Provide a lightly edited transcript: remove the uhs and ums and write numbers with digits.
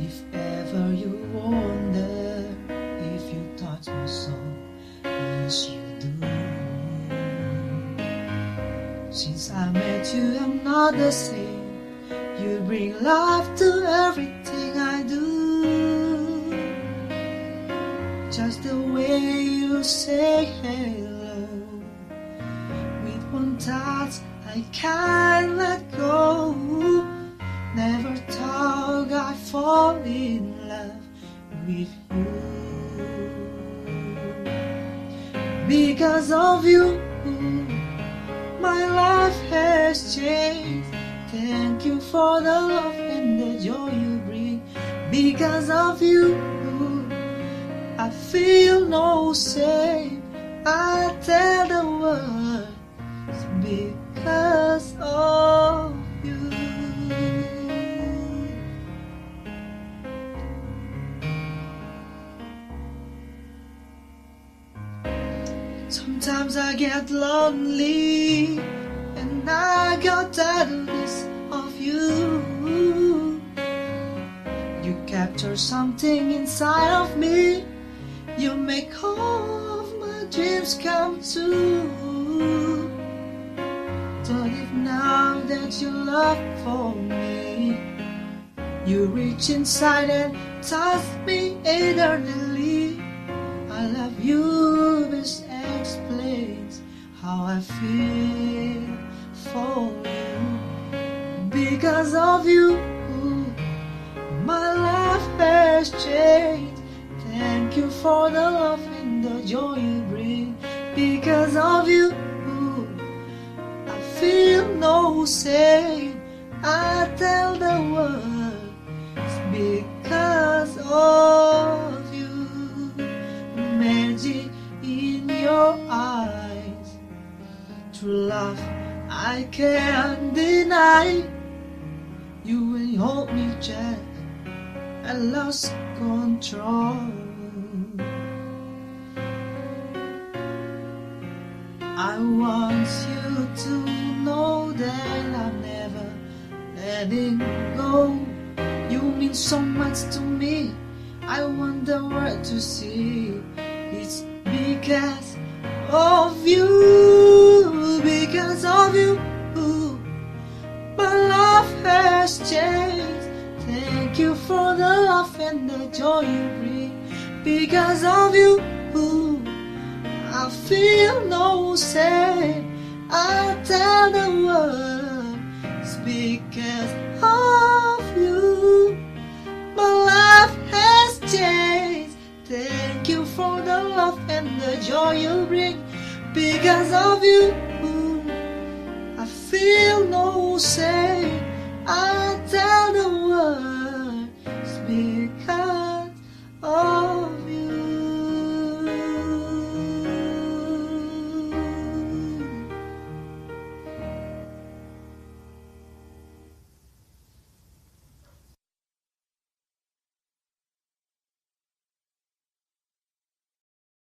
If ever you wonder if you touch my soul, yes you do. Since I met you, I'm not the same. You bring life to everything I do. Just the way you say hello, with one touch I can't let go. Never thought I'd fall in love with you. Because of you, my life has changed. Thank you for the love and the joy you bring. Because of you, I feel no shame. I tell the world it's because of you. Sometimes I get lonely and I got tired of you. You capture something inside of me. You make all of my dreams come true. But if now that you love for me, you reach inside and touch me eternally. I love you, this explains how I feel for you. Because of you, my life has changed. Thank you for the love and the joy you bring. Because of you, I feel no shame. I tell the world it's because of you. Magic in your eyes, true love I can't deny. You will hold me tight, I lost control. I want you to know that I'm never letting go. You mean so much to me, I want the world to see. It's because of you, because of you, my life has changed. Thank you for the love and the joy you bring. Because of you, I feel no shame. I tell the world it's because of you. My life has changed. Thank you for the love and the joy you bring. Because of you, I feel no shame. I